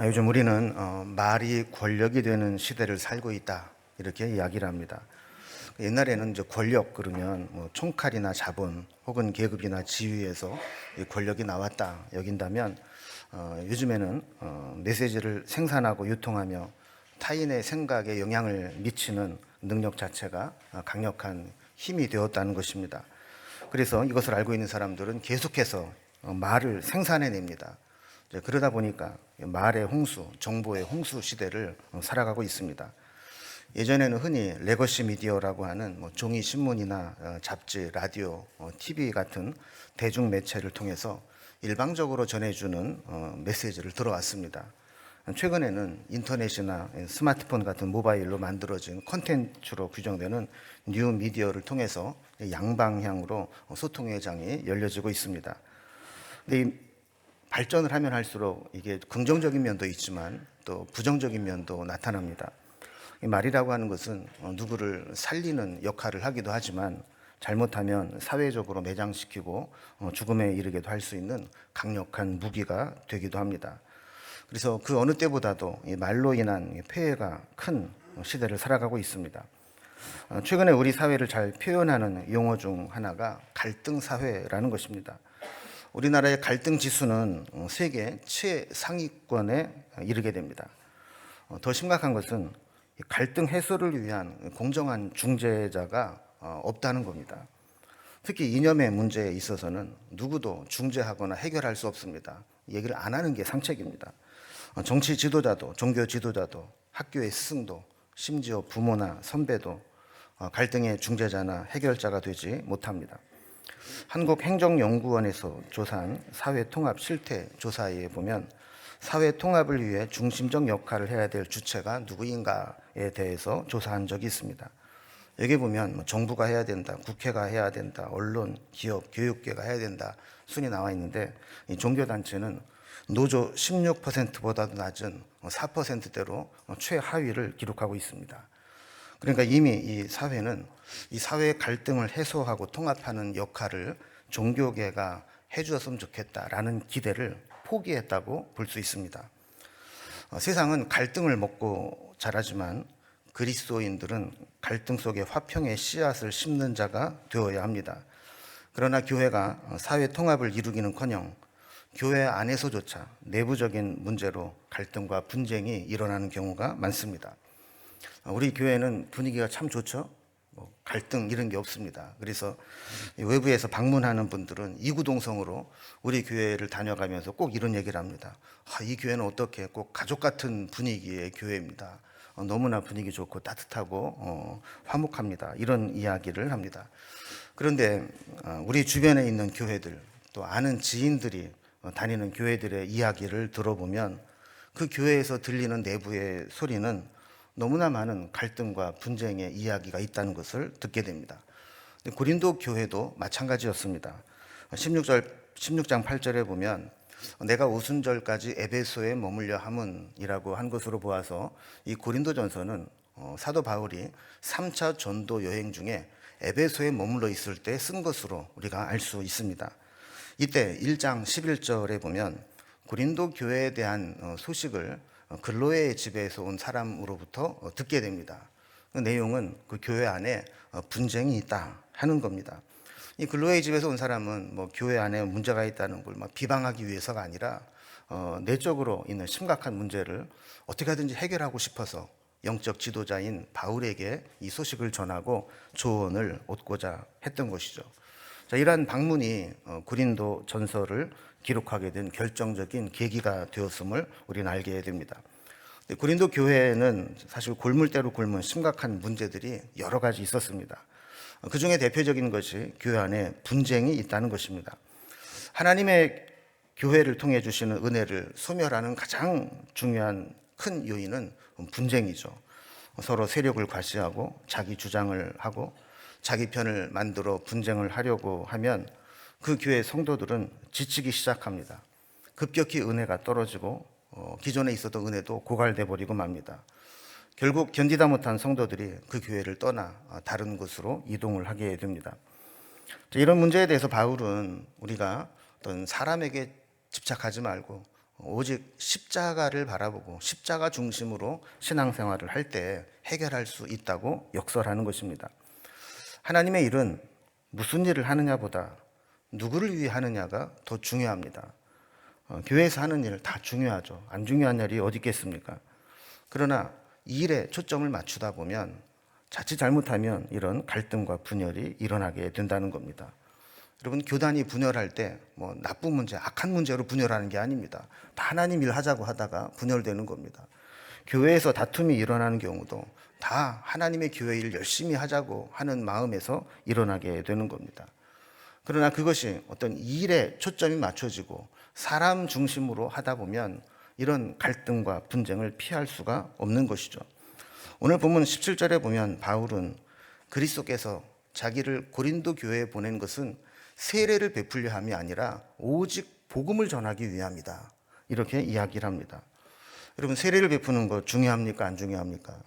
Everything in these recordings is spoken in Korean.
요즘 우리는 말이 권력이 되는 시대를 살고 있다 이렇게 이야기를 합니다. 옛날에는 이제 권력 그러면 뭐 총칼이나 자본 혹은 계급이나 지위에서 이 권력이 나왔다 여긴다면 요즘에는 메시지를 생산하고 유통하며 타인의 생각에 영향을 미치는 능력 자체가 강력한 힘이 되었다는 것입니다. 그래서 이것을 알고 있는 사람들은 계속해서 말을 생산해냅니다. 그러다 보니까 말의 홍수, 정보의 홍수 시대를 살아가고 있습니다. 예전에는 흔히 레거시 미디어라고 하는 종이 신문이나 잡지, 라디오, TV 같은 대중 매체를 통해서 일방적으로 전해주는 메시지를 들어왔습니다. 최근에는 인터넷이나 스마트폰 같은 모바일로 만들어진 콘텐츠로 규정되는 뉴 미디어를 통해서 양방향으로 소통의 장이 열려지고 있습니다. 근데 이 발전을 하면 할수록 이게 긍정적인 면도 있지만 또 부정적인 면도 나타납니다. 이 말이라고 하는 것은 누구를 살리는 역할을 하기도 하지만 잘못하면 사회적으로 매장시키고 죽음에 이르게도 할 수 있는 강력한 무기가 되기도 합니다. 그래서 그 어느 때보다도 이 말로 인한 폐해가 큰 시대를 살아가고 있습니다. 최근에 우리 사회를 잘 표현하는 용어 중 하나가 갈등 사회라는 것입니다. 우리나라의 갈등 지수는 세계 최상위권에 이르게 됩니다. 더 심각한 것은 갈등 해소를 위한 공정한 중재자가 없다는 겁니다. 특히 이념의 문제에 있어서는 누구도 중재하거나 해결할 수 없습니다. 얘기를 안 하는 게 상책입니다. 정치 지도자도, 종교 지도자도, 학교의 스승도, 심지어 부모나 선배도 갈등의 중재자나 해결자가 되지 못합니다. 한국행정연구원에서 조사한 사회통합 실태 조사에 보면 사회 통합을 위해 중심적 역할을 해야 될 주체가 누구인가에 대해서 조사한 적이 있습니다. 여기 보면 정부가 해야 된다, 국회가 해야 된다, 언론, 기업, 교육계가 해야 된다 순이 나와 있는데 이 종교단체는 노조 16%보다도 낮은 4%대로 최하위를 기록하고 있습니다. 그러니까 이미 이 사회는 이 사회 갈등을 해소하고 통합하는 역할을 종교계가 해주었으면 좋겠다라는 기대를 포기했다고 볼 수 있습니다. 세상은 갈등을 먹고 자라지만 그리스도인들은 갈등 속에 화평의 씨앗을 심는 자가 되어야 합니다. 그러나 교회가 사회 통합을 이루기는커녕 교회 안에서조차 내부적인 문제로 갈등과 분쟁이 일어나는 경우가 많습니다. 우리 교회는 분위기가 참 좋죠. 갈등 이런 게 없습니다. 그래서 외부에서 방문하는 분들은 이구동성으로 우리 교회를 다녀가면서 꼭 이런 얘기를 합니다. 이 교회는 어떻게 꼭 가족 같은 분위기의 교회입니다. 너무나 분위기 좋고 따뜻하고 화목합니다. 이런 이야기를 합니다. 그런데 우리 주변에 있는 교회들 또 아는 지인들이 다니는 교회들의 이야기를 들어보면 그 교회에서 들리는 내부의 소리는 너무나 많은 갈등과 분쟁의 이야기가 있다는 것을 듣게 됩니다. 고린도 교회도 마찬가지였습니다. 16장 8절에 보면 내가 오순절까지 에베소에 머물려 함은이라고 한 것으로 보아서 이 고린도전서는 사도 바울이 3차 전도 여행 중에 에베소에 머물러 있을 때 쓴 것으로 우리가 알 수 있습니다. 이때 1장 11절에 보면 고린도 교회에 대한 소식을 글로의 집에서 온 사람으로부터 듣게 됩니다. 그 내용은 그 교회 안에 분쟁이 있다 하는 겁니다. 이 글로의 집에서 온 사람은 교회 안에 문제가 있다는 걸 비방하기 위해서가 아니라 내적으로 있는 심각한 문제를 어떻게 하든지 해결하고 싶어서 영적 지도자인 바울에게 이 소식을 전하고 조언을 얻고자 했던 것이죠. 자, 이러한 방문이 고린도 전서를 기록하게 된 결정적인 계기가 되었음을 우리는 알게 됩니다. 고린도 교회는 사실 골물대로 굶은 심각한 문제들이 여러 가지 있었습니다. 그 중에 대표적인 것이 교회 안에 분쟁이 있다는 것입니다. 하나님의 교회를 통해 주시는 은혜를 소멸하는 가장 중요한 큰 요인은 분쟁이죠. 서로 세력을 과시하고 자기 주장을 하고 자기 편을 만들어 분쟁을 하려고 하면 그 교회 성도들은 지치기 시작합니다. 급격히 은혜가 떨어지고 기존에 있었던 은혜도 고갈돼 버리고 맙니다. 결국 견디다 못한 성도들이 그 교회를 떠나 다른 곳으로 이동을 하게 됩니다. 이런 문제에 대해서 바울은 우리가 어떤 사람에게 집착하지 말고 오직 십자가를 바라보고 십자가 중심으로 신앙생활을 할 때 해결할 수 있다고 역설하는 것입니다. 하나님의 일은 무슨 일을 하느냐보다 누구를 위해 하느냐가 더 중요합니다. 교회에서 하는 일 다 중요하죠. 안 중요한 일이 어디 있겠습니까? 그러나 이 일에 초점을 맞추다 보면 자칫 잘못하면 이런 갈등과 분열이 일어나게 된다는 겁니다. 여러분, 교단이 분열할 때 뭐 나쁜 문제, 악한 문제로 분열하는 게 아닙니다. 다 하나님 일 하자고 하다가 분열되는 겁니다. 교회에서 다툼이 일어나는 경우도 다 하나님의 교회 일 열심히 하자고 하는 마음에서 일어나게 되는 겁니다. 그러나 그것이 어떤 일에 초점이 맞춰지고 사람 중심으로 하다 보면 이런 갈등과 분쟁을 피할 수가 없는 것이죠. 오늘 본문 17절에 보면 바울은 그리스도께서 자기를 고린도 교회에 보낸 것은 세례를 베풀려 함이 아니라 오직 복음을 전하기 위함이다. 이렇게 이야기를 합니다. 여러분, 세례를 베푸는 거 중요합니까? 안 중요합니까?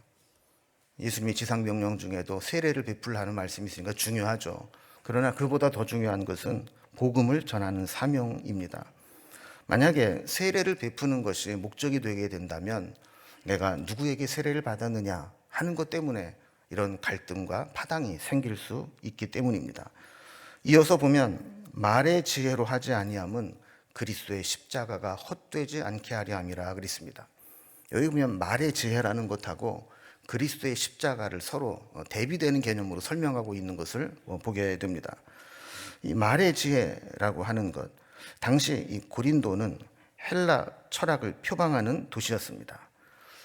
예수님이 지상명령 중에도 세례를 베풀라는 말씀이 있으니까 중요하죠. 그러나 그보다 더 중요한 것은 복음을 전하는 사명입니다. 만약에 세례를 베푸는 것이 목적이 되게 된다면 내가 누구에게 세례를 받았느냐 하는 것 때문에 이런 갈등과 파당이 생길 수 있기 때문입니다. 이어서 보면 말의 지혜로 하지 아니함은 그리스도의 십자가가 헛되지 않게 하려 함이라 그랬습니다. 여기 보면 말의 지혜라는 것하고 그리스도의 십자가를 서로 대비되는 개념으로 설명하고 있는 것을 보게 됩니다. 이 말의 지혜라고 하는 것, 당시 이 고린도는 헬라 철학을 표방하는 도시였습니다.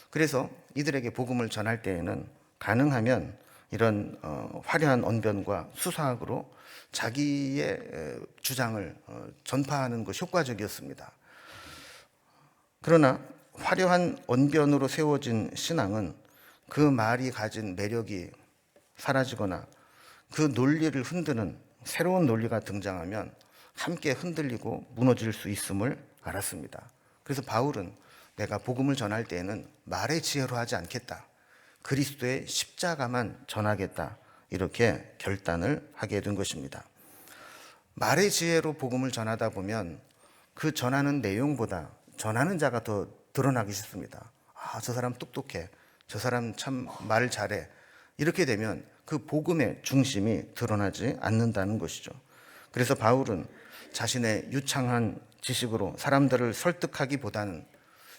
그래서 이들에게 복음을 전할 때에는 가능하면 이런 화려한 언변과 수사학으로 자기의 주장을 전파하는 것이 효과적이었습니다. 그러나 화려한 언변으로 세워진 신앙은 그 말이 가진 매력이 사라지거나 그 논리를 흔드는 새로운 논리가 등장하면 함께 흔들리고 무너질 수 있음을 알았습니다. 그래서 바울은 내가 복음을 전할 때에는 말의 지혜로 하지 않겠다. 그리스도의 십자가만 전하겠다. 이렇게 결단을 하게 된 것입니다. 말의 지혜로 복음을 전하다 보면 그 전하는 내용보다 전하는 자가 더 드러나기 쉽습니다. 아, 저 사람 똑똑해. 저 사람 참 말 잘해. 이렇게 되면 그 복음의 중심이 드러나지 않는다는 것이죠. 그래서 바울은 자신의 유창한 지식으로 사람들을 설득하기보다는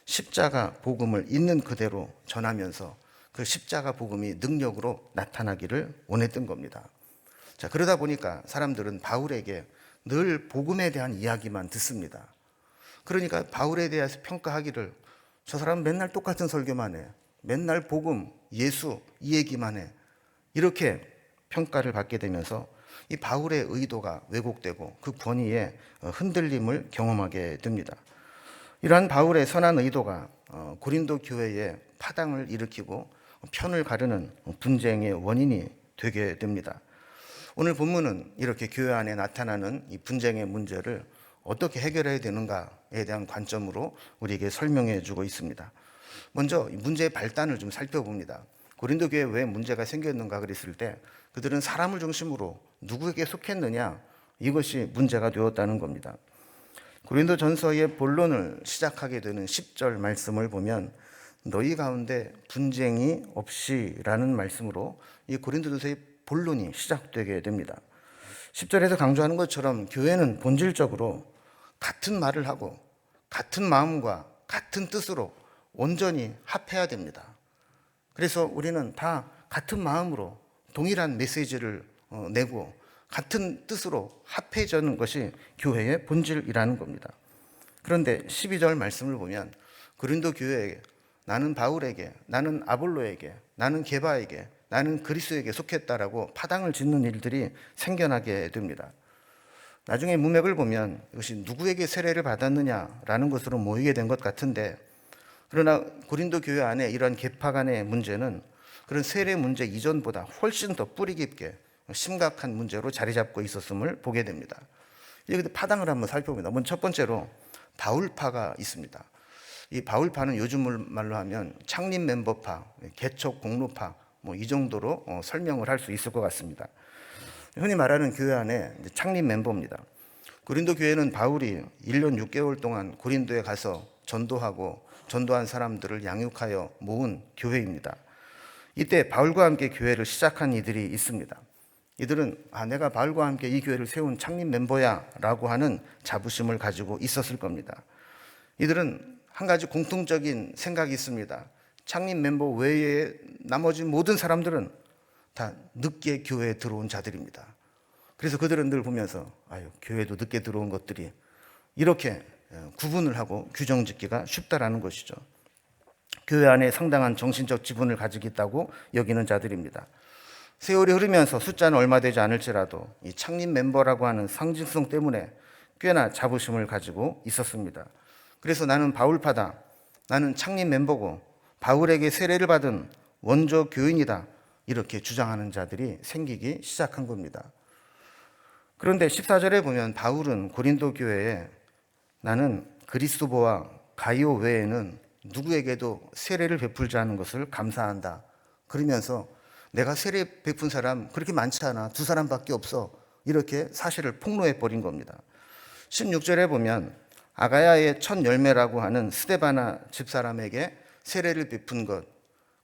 십자가 복음을 있는 그대로 전하면서 그 십자가 복음이 능력으로 나타나기를 원했던 겁니다. 자, 그러다 보니까 사람들은 바울에게 늘 복음에 대한 이야기만 듣습니다. 그러니까 바울에 대해서 평가하기를 저 사람은 맨날 똑같은 설교만 해. 맨날 복음, 예수 이 얘기만 해. 이렇게 평가를 받게 되면서 이 바울의 의도가 왜곡되고 그 권위에 흔들림을 경험하게 됩니다. 이러한 바울의 선한 의도가 고린도 교회에 파당을 일으키고 편을 가르는 분쟁의 원인이 되게 됩니다. 오늘 본문은 이렇게 교회 안에 나타나는 이 분쟁의 문제를 어떻게 해결해야 되는가에 대한 관점으로 우리에게 설명해 주고 있습니다. 먼저 문제의 발단을 좀 살펴봅니다. 고린도 교회에 왜 문제가 생겼는가 그랬을 때 그들은 사람을 중심으로 누구에게 속했느냐, 이것이 문제가 되었다는 겁니다. 고린도 전서의 본론을 시작하게 되는 10절 말씀을 보면 너희 가운데 분쟁이 없이라는 말씀으로 이 고린도전서의 본론이 시작되게 됩니다. 10절에서 강조하는 것처럼 교회는 본질적으로 같은 말을 하고 같은 마음과 같은 뜻으로 온전히 합해야 됩니다. 그래서 우리는 다 같은 마음으로 동일한 메시지를 내고 같은 뜻으로 합해지는 것이 교회의 본질이라는 겁니다. 그런데 12절 말씀을 보면 고린도 교회에게 나는 바울에게, 나는 아볼로에게, 나는 게바에게, 나는 그리스도에게 속했다라고 파당을 짓는 일들이 생겨나게 됩니다. 나중에 문맥을 보면 이것이 누구에게 세례를 받았느냐라는 것으로 모이게 된 것 같은데, 그러나 고린도 교회 안에 이러한 계파 간의 문제는 그런 세례 문제 이전보다 훨씬 더 뿌리 깊게 심각한 문제로 자리 잡고 있었음을 보게 됩니다. 여기 파당을 한번 살펴봅니다. 먼저 첫 번째로 바울파가 있습니다. 이 바울파는 요즘 말로 하면 창립 멤버파, 개척 공로파, 이 정도로 설명을 할 수 있을 것 같습니다. 흔히 말하는 교회 안에 창립 멤버입니다. 고린도 교회는 바울이 1년 6개월 동안 고린도에 가서 전도하고 전도한 사람들을 양육하여 모은 교회입니다. 이때 바울과 함께 교회를 시작한 이들이 있습니다. 이들은 내가 바울과 함께 이 교회를 세운 창립 멤버야 라고 하는 자부심을 가지고 있었을 겁니다. 이들은 한 가지 공통적인 생각이 있습니다. 창립 멤버 외에 나머지 모든 사람들은 다 늦게 교회에 들어온 자들입니다. 그래서 그들은 늘 보면서 교회도 늦게 들어온 것들이 이렇게 구분을 하고 규정 짓기가 쉽다라는 것이죠. 교회 안에 상당한 정신적 지분을 가지고 있다고 여기는 자들입니다. 세월이 흐르면서 숫자는 얼마 되지 않을지라도 이 창립 멤버라고 하는 상징성 때문에 꽤나 자부심을 가지고 있었습니다. 그래서 나는 바울파다, 나는 창립 멤버고 바울에게 세례를 받은 원조 교인이다, 이렇게 주장하는 자들이 생기기 시작한 겁니다. 그런데 14절에 보면 바울은 고린도 교회에 나는 그리스도보와 가이오 외에는 누구에게도 세례를 베풀지 않은 것을 감사한다, 그러면서 내가 세례 베푼 사람 그렇게 많지 않아, 2사람밖에 없어, 이렇게 사실을 폭로해 버린 겁니다. 16절에 보면 아가야의 첫 열매라고 하는 스데바나 집사람에게 세례를 베푼 것,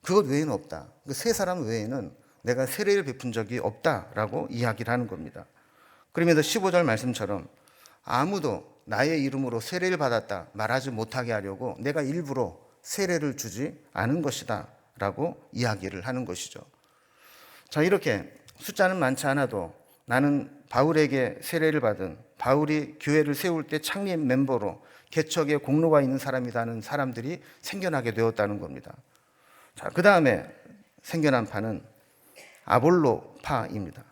그것 외에는 없다. 그 3사람 외에는 내가 세례를 베푼 적이 없다라고 이야기를 하는 겁니다. 그러면서 15절 말씀처럼 아무도 나의 이름으로 세례를 받았다 말하지 못하게 하려고 내가 일부러 세례를 주지 않은 것이다 라고 이야기를 하는 것이죠. 자, 이렇게 숫자는 많지 않아도 나는 바울에게 세례를 받은, 바울이 교회를 세울 때 창립 멤버로 개척에 공로가 있는 사람이라는 사람들이 생겨나게 되었다는 겁니다. 자, 그 다음에 생겨난 파는 아볼로파입니다.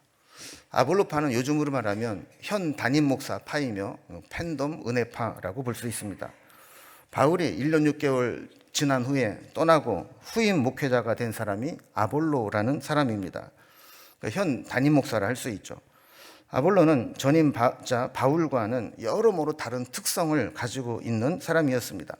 아볼로파는 요즘으로 말하면 현 담임 목사 파이며 팬덤 은혜파라고 볼 수 있습니다. 바울이 1년 6개월 지난 후에 떠나고 후임 목회자가 된 사람이 아볼로라는 사람입니다. 그러니까 현 담임 목사라 할 수 있죠. 아볼로는 전임자 바울과는 여러모로 다른 특성을 가지고 있는 사람이었습니다.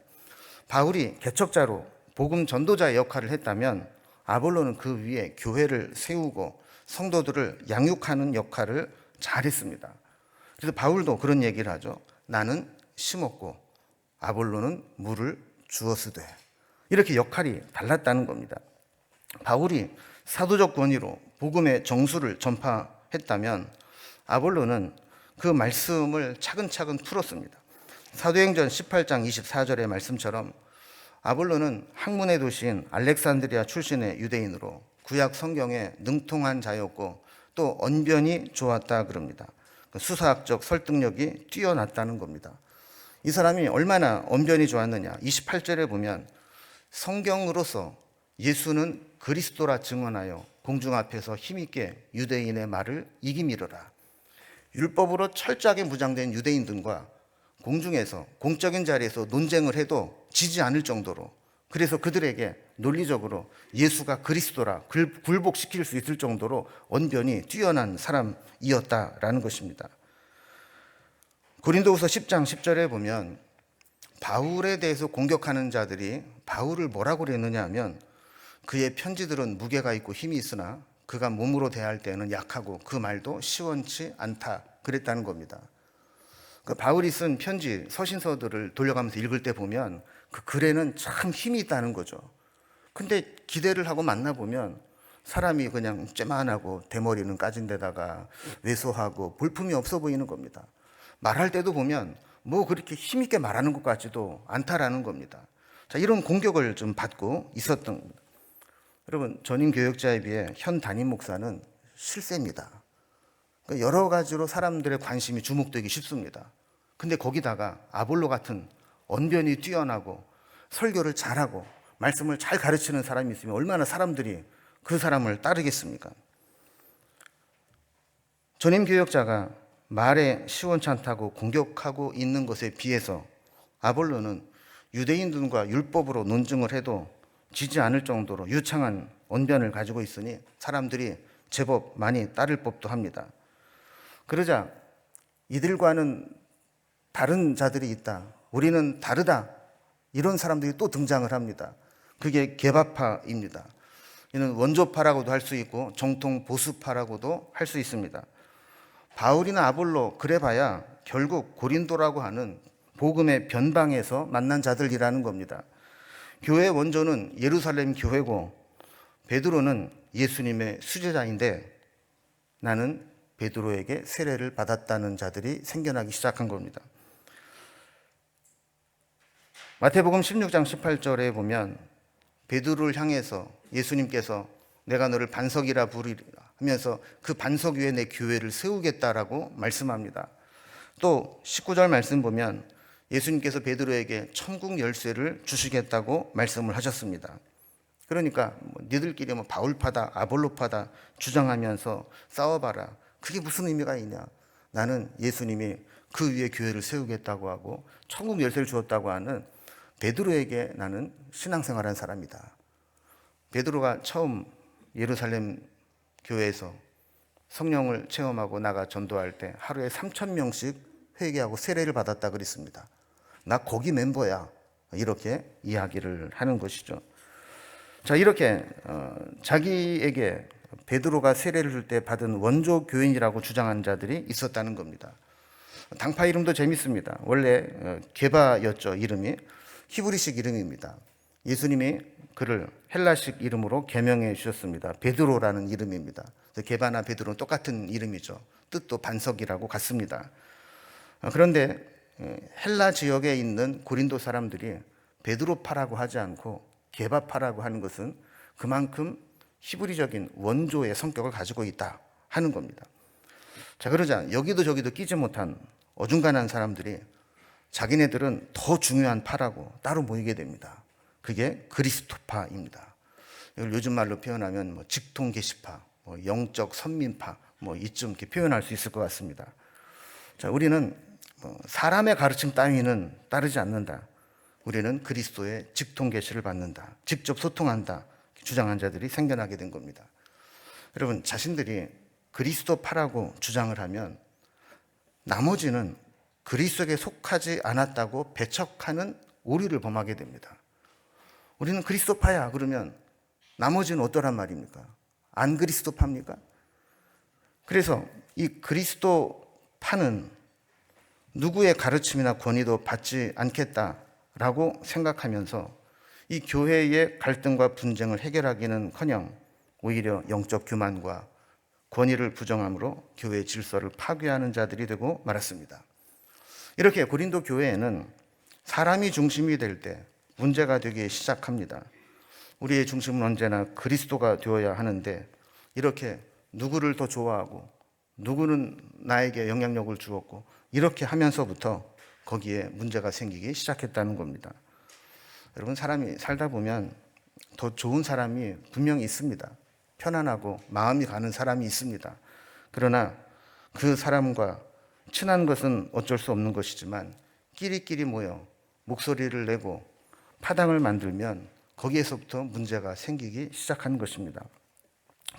바울이 개척자로 복음 전도자의 역할을 했다면 아볼로는 그 위에 교회를 세우고 성도들을 양육하는 역할을 잘했습니다. 그래서 바울도 그런 얘기를 하죠. 나는 심었고 아볼로는 물을 주었으되, 이렇게 역할이 달랐다는 겁니다. 바울이 사도적 권위로 복음의 정수를 전파했다면 아볼로는 그 말씀을 차근차근 풀었습니다. 사도행전 18장 24절의 말씀처럼 아볼로는 학문의 도시인 알렉산드리아 출신의 유대인으로 구약 성경에 능통한 자였고 또 언변이 좋았다 그럽니다. 수사학적 설득력이 뛰어났다는 겁니다. 이 사람이 얼마나 언변이 좋았느냐, 28절에 보면 성경으로서 예수는 그리스도라 증언하여 공중 앞에서 힘있게 유대인의 말을 이기미르라. 율법으로 철저하게 무장된 유대인들과 공중에서 공적인 자리에서 논쟁을 해도 지지 않을 정도로, 그래서 그들에게 논리적으로 예수가 그리스도라 굴복시킬 수 있을 정도로 언변이 뛰어난 사람이었다라는 것입니다. 고린도후서 10장 10절에 보면 바울에 대해서 공격하는 자들이 바울을 뭐라고 그랬느냐 하면 그의 편지들은 무게가 있고 힘이 있으나 그가 몸으로 대할 때는 약하고 그 말도 시원치 않다 그랬다는 겁니다. 그 바울이 쓴 편지, 서신서들을 돌려가면서 읽을 때 보면 그 글에는 참 힘이 있다는 거죠. 근데 기대를 하고 만나보면 사람이 그냥 쬐만하고 대머리는 까진 데다가 왜소하고 볼품이 없어 보이는 겁니다. 말할 때도 보면 뭐 그렇게 힘있게 말하는 것 같지도 않다라는 겁니다. 자, 이런 공격을 좀 받고 있었던 겁니다. 여러분, 전임 교역자에 비해 현 담임 목사는 실세입니다. 그러니까 여러 가지로 사람들의 관심이 주목되기 쉽습니다. 근데 거기다가 아볼로 같은 언변이 뛰어나고 설교를 잘하고 말씀을 잘 가르치는 사람이 있으면 얼마나 사람들이 그 사람을 따르겠습니까? 전임 교역자가 말에 시원찮다고 공격하고 있는 것에 비해서 아볼로는 유대인들과 율법으로 논증을 해도 지지 않을 정도로 유창한 언변을 가지고 있으니 사람들이 제법 많이 따를 법도 합니다. 그러자 이들과는 다른 자들이 있다, 우리는 다르다, 이런 사람들이 또 등장을 합니다. 그게 개바파입니다. 이는 원조파라고도 할 수 있고 정통 보수파라고도 할 수 있습니다. 바울이나 아볼로 그래봐야 결국 고린도라고 하는 복음의 변방에서 만난 자들이라는 겁니다. 교회의 원조는 예루살렘 교회고 베드로는 예수님의 수제자인데 나는 베드로에게 세례를 받았다는 자들이 생겨나기 시작한 겁니다. 마태복음 16장 18절에 보면 베드로를 향해서 예수님께서 내가 너를 반석이라 부르리라 하면서 그 반석 위에 내 교회를 세우겠다라고 말씀합니다. 또 19절 말씀 보면 예수님께서 베드로에게 천국 열쇠를 주시겠다고 말씀을 하셨습니다. 그러니까 니들끼리 바울파다 아볼로파다 주장하면서 싸워봐라. 그게 무슨 의미가 있냐. 나는 예수님이 그 위에 교회를 세우겠다고 하고 천국 열쇠를 주었다고 하는 베드로에게 나는 신앙생활한 사람이다. 베드로가 처음 예루살렘 교회에서 성령을 체험하고 나가 전도할 때 하루에 3,000명씩 회개하고 세례를 받았다 그랬습니다. 나 거기 멤버야. 이렇게 이야기를 하는 것이죠. 자, 이렇게 자기에게 베드로가 세례를 줄 때 받은 원조 교인이라고 주장한 자들이 있었다는 겁니다. 당파 이름도 재밌습니다. 원래 게바였죠. 이름이 히브리식 이름입니다. 예수님이 그를 헬라식 이름으로 개명해 주셨습니다. 베드로라는 이름입니다. 게바나 베드로는 똑같은 이름이죠. 뜻도 반석이라고 같습니다. 그런데 헬라 지역에 있는 고린도 사람들이 베드로파라고 하지 않고 게바파라고 하는 것은 그만큼 히브리적인 원조의 성격을 가지고 있다 하는 겁니다. 자, 그러자 여기도 저기도 끼지 못한 어중간한 사람들이 자기네들은 더 중요한 파라고 따로 모이게 됩니다. 그게 그리스도파입니다. 이걸 요즘 말로 표현하면 직통 계시파, 영적 선민파, 이쯤 이렇게 표현할 수 있을 것 같습니다. 자, 우리는 사람의 가르침 따위는 따르지 않는다. 우리는 그리스도의 직통 계시를 받는다. 직접 소통한다. 주장한 자들이 생겨나게 된 겁니다. 여러분, 자신들이 그리스도파라고 주장을 하면 나머지는 그리스도에 속하지 않았다고 배척하는 오류를 범하게 됩니다. 우리는 그리스도파야 그러면 나머지는 어떠란 말입니까? 안 그리스도파입니까? 그래서 이 그리스도파는 누구의 가르침이나 권위도 받지 않겠다라고 생각하면서 이 교회의 갈등과 분쟁을 해결하기는커녕 오히려 영적 교만과 권위를 부정함으로 교회의 질서를 파괴하는 자들이 되고 말았습니다. 이렇게 고린도 교회에는 사람이 중심이 될 때 문제가 되기 시작합니다. 우리의 중심은 언제나 그리스도가 되어야 하는데 이렇게 누구를 더 좋아하고 누구는 나에게 영향력을 주었고 이렇게 하면서부터 거기에 문제가 생기기 시작했다는 겁니다. 여러분, 사람이 살다 보면 더 좋은 사람이 분명히 있습니다. 편안하고 마음이 가는 사람이 있습니다. 그러나 그 사람과 친한 것은 어쩔 수 없는 것이지만 끼리끼리 모여 목소리를 내고 파당을 만들면 거기에서부터 문제가 생기기 시작하는 것입니다.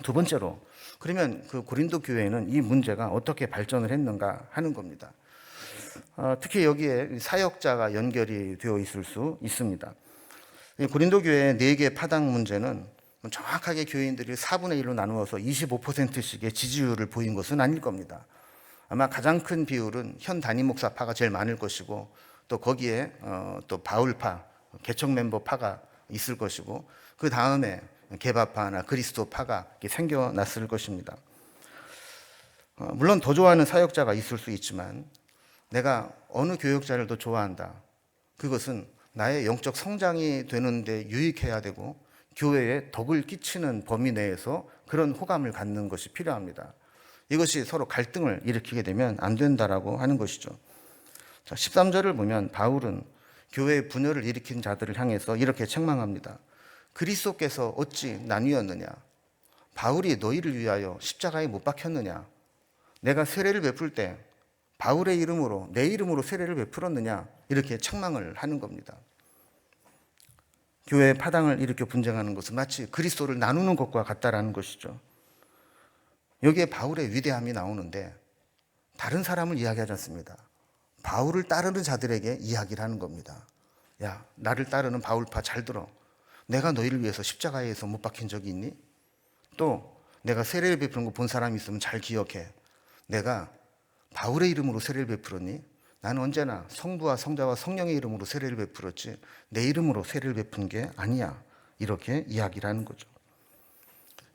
두 번째로, 그러면 그 고린도 교회는 이 문제가 어떻게 발전을 했는가 하는 겁니다. 특히 여기에 사역자가 연결이 되어 있을 수 있습니다. 고린도 교회의 4개 파당 문제는 정확하게 교인들이 4분의 1로 나누어서 25%씩의 지지율을 보인 것은 아닐 겁니다. 아마 가장 큰 비율은 현 담임 목사파가 제일 많을 것이고 또 거기에 또 바울파, 개척 멤버 파가 있을 것이고 그 다음에 게바파나 그리스도파가 생겨났을 것입니다. 물론 더 좋아하는 사역자가 있을 수 있지만 내가 어느 교역자를 더 좋아한다. 그것은 나의 영적 성장이 되는데 유익해야 되고 교회에 덕을 끼치는 범위 내에서 그런 호감을 갖는 것이 필요합니다. 이것이 서로 갈등을 일으키게 되면 안 된다라고 하는 것이죠. 자, 13절을 보면 바울은 교회의 분열을 일으킨 자들을 향해서 이렇게 책망합니다. 그리스도께서 어찌 나뉘었느냐? 바울이 너희를 위하여 십자가에 못 박혔느냐? 내가 세례를 베풀 때 바울의 이름으로 내 이름으로 세례를 베풀었느냐? 이렇게 책망을 하는 겁니다. 교회의 파당을 일으켜 분쟁하는 것은 마치 그리스도를 나누는 것과 같다라는 것이죠. 여기에 바울의 위대함이 나오는데 다른 사람을 이야기하지 않습니다. 바울을 따르는 자들에게 이야기를 하는 겁니다. 야, 나를 따르는 바울파 잘 들어. 내가 너희를 위해서 십자가에서 못 박힌 적이 있니? 또 내가 세례를 베푸는 거 본 사람이 있으면 잘 기억해. 내가 바울의 이름으로 세례를 베풀었니? 나는 언제나 성부와 성자와 성령의 이름으로 세례를 베풀었지 내 이름으로 세례를 베푼 게 아니야. 이렇게 이야기를 하는 거죠.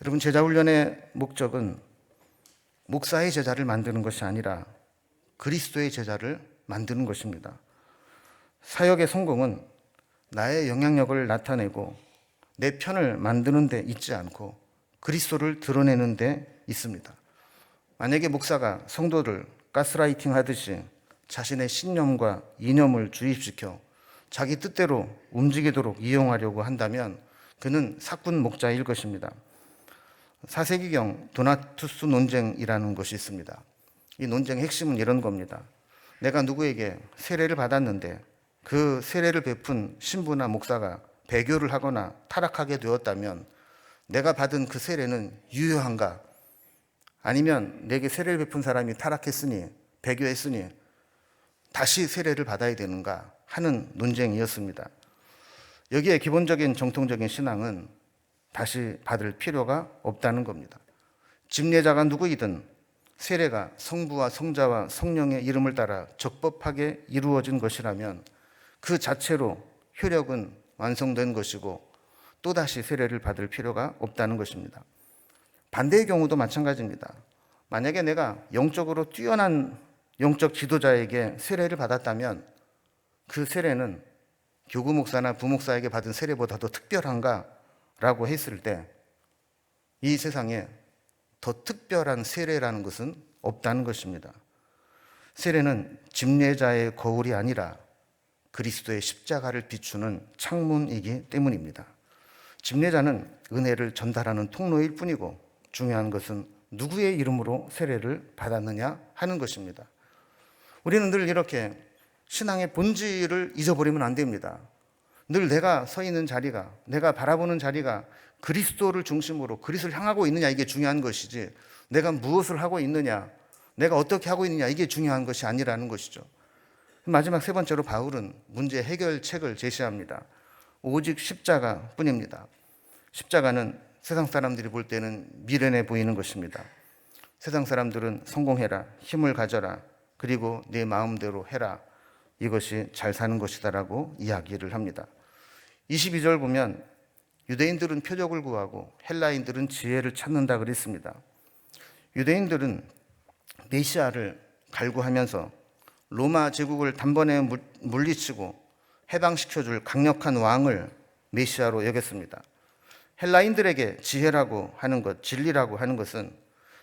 여러분, 제자훈련의 목적은 목사의 제자를 만드는 것이 아니라 그리스도의 제자를 만드는 것입니다. 사역의 성공은 나의 영향력을 나타내고 내 편을 만드는 데 있지 않고 그리스도를 드러내는 데 있습니다. 만약에 목사가 성도를 가스라이팅 하듯이 자신의 신념과 이념을 주입시켜 자기 뜻대로 움직이도록 이용하려고 한다면 그는 사꾼 목자일 것입니다. 4세기경 도나투스 논쟁이라는 것이 있습니다. 이 논쟁의 핵심은 이런 겁니다. 내가 누구에게 세례를 받았는데 그 세례를 베푼 신부나 목사가 배교를 하거나 타락하게 되었다면 내가 받은 그 세례는 유효한가? 아니면 내게 세례를 베푼 사람이 타락했으니 배교했으니 다시 세례를 받아야 되는가 하는 논쟁이었습니다. 여기에 기본적인 정통적인 신앙은 다시 받을 필요가 없다는 겁니다. 집례자가 누구이든 세례가 성부와 성자와 성령의 이름을 따라 적법하게 이루어진 것이라면 그 자체로 효력은 완성된 것이고 또다시 세례를 받을 필요가 없다는 것입니다. 반대의 경우도 마찬가지입니다. 만약에 내가 영적으로 뛰어난 영적 지도자에게 세례를 받았다면 그 세례는 교구 목사나 부목사에게 받은 세례보다 더 특별한가? 라고 했을 때 이 세상에 더 특별한 세례라는 것은 없다는 것입니다. 세례는 집례자의 거울이 아니라 그리스도의 십자가를 비추는 창문이기 때문입니다. 집례자는 은혜를 전달하는 통로일 뿐이고 중요한 것은 누구의 이름으로 세례를 받았느냐 하는 것입니다. 우리는 늘 이렇게 신앙의 본질을 잊어버리면 안 됩니다. 늘 내가 서 있는 자리가, 내가 바라보는 자리가 그리스도를 중심으로 그리스도를 향하고 있느냐, 이게 중요한 것이지 내가 무엇을 하고 있느냐, 내가 어떻게 하고 있느냐, 이게 중요한 것이 아니라는 것이죠. 마지막 세 번째로 바울은 문제 해결책을 제시합니다. 오직 십자가뿐입니다. 십자가는 세상 사람들이 볼 때는 미련해 보이는 것입니다. 세상 사람들은 성공해라, 힘을 가져라, 그리고 네 마음대로 해라, 이것이 잘 사는 것이다라고 이야기를 합니다. 22절 보면 유대인들은 표적을 구하고 헬라인들은 지혜를 찾는다 그랬습니다. 유대인들은 메시아를 갈구하면서 로마 제국을 단번에 물리치고 해방시켜줄 강력한 왕을 메시아로 여겼습니다. 헬라인들에게 지혜라고 하는 것, 진리라고 하는 것은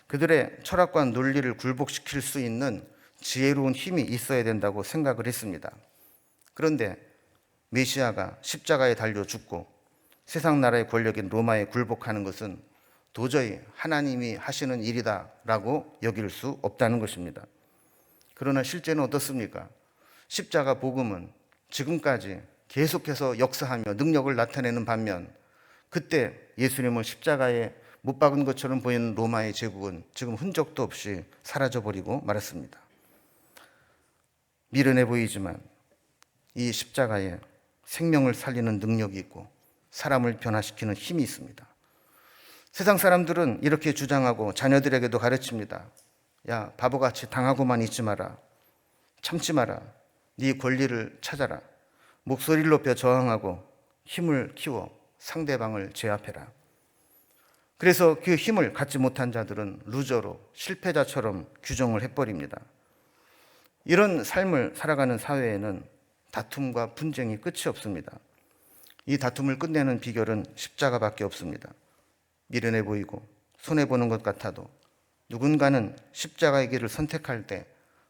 그들의 철학과 논리를 굴복시킬 수 있는 지혜로운 힘이 있어야 된다고 생각을 했습니다. 그런데 메시아가 십자가에 달려 죽고 세상 나라의 권력인 로마에 굴복하는 것은 도저히 하나님이 하시는 일이다라고 여길 수 없다는 것입니다. 그러나 실제는 어떻습니까? 십자가 복음은 지금까지 계속해서 역사하며 능력을 나타내는 반면 그때 예수님을 십자가에 못 박은 것처럼 보이는 로마의 제국은 지금 흔적도 없이 사라져버리고 말았습니다. 미련해 보이지만 이 십자가에 생명을 살리는 능력이 있고 사람을 변화시키는 힘이 있습니다. 세상 사람들은 이렇게 주장하고 자녀들에게도 가르칩니다. 야, 바보같이 당하고만 있지 마라. 참지 마라. 네 권리를 찾아라. 목소리를 높여 저항하고 힘을 키워 상대방을 제압해라. 그래서 그 힘을 갖지 못한 자들은 루저로 실패자처럼 규정을 해버립니다. 이런 삶을 살아가는 사회에는 다툼과 분쟁이 끝이 없습니다. 이 다툼을 끝내는 비결은 십자가밖에 없습니다. 미련해 보이고 손해보는 것 같아도 누군가는 십자가의 길을 선택할 때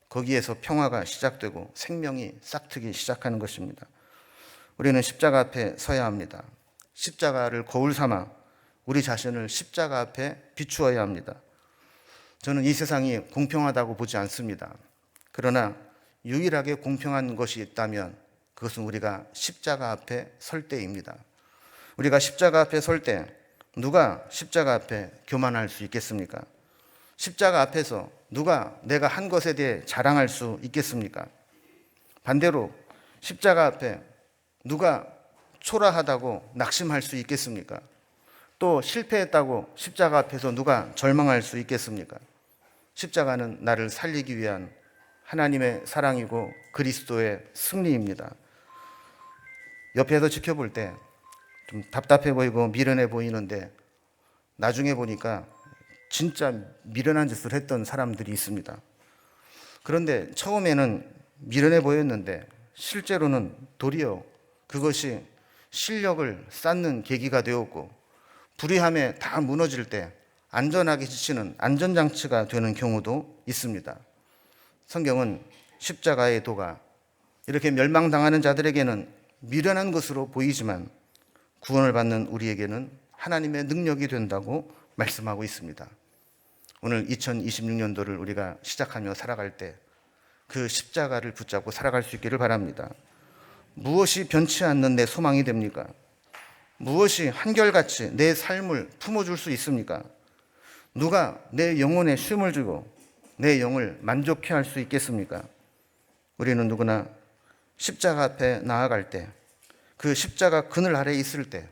거기에서 평화가 시작되고 생명이 싹트기 시작하는 것입니다. 우리는 십자가 앞에 서야 합니다. 십자가를 거울 삼아 우리 자신을 십자가 앞에 비추어야 합니다. 저는 이 세상이 공평하다고 보지 않습니다. 그러나 유일하게 공평한 것이 있다면 그것은 우리가 십자가 앞에 설 때입니다. 우리가 십자가 앞에 설 때 누가 십자가 앞에 교만할 수 있겠습니까? 십자가 앞에서 누가 내가 한 것에 대해 자랑할 수 있겠습니까? 반대로 십자가 앞에 누가 초라하다고 낙심할 수 있겠습니까? 또 실패했다고 십자가 앞에서 누가 절망할 수 있겠습니까? 십자가는 나를 살리기 위한 하나님의 사랑이고 그리스도의 승리입니다. 옆에서 지켜볼 때 좀 답답해 보이고 미련해 보이는데 나중에 보니까 진짜 미련한 짓을 했던 사람들이 있습니다. 그런데 처음에는 미련해 보였는데 실제로는 도리어 그것이 실력을 쌓는 계기가 되었고 불의함에 다 무너질 때 안전하게 지치는 안전장치가 되는 경우도 있습니다. 성경은 십자가의 도가 이렇게 멸망당하는 자들에게는 미련한 것으로 보이지만 구원을 받는 우리에게는 하나님의 능력이 된다고 말씀하고 있습니다. 오늘 2026년도를 우리가 시작하며 살아갈 때 그 십자가를 붙잡고 살아갈 수 있기를 바랍니다. 무엇이 변치 않는 내 소망이 됩니까? 무엇이 한결같이 내 삶을 품어줄 수 있습니까? 누가 내 영혼에 쉼을 주고 내 영을 만족해 할 수 있겠습니까? 우리는 누구나 십자가 앞에 나아갈 때, 그 십자가 그늘 아래에 있을 때,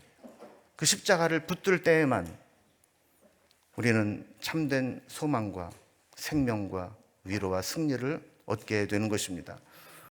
그 십자가를 붙들 때에만 우리는 참된 소망과 생명과 위로와 승리를 얻게 되는 것입니다.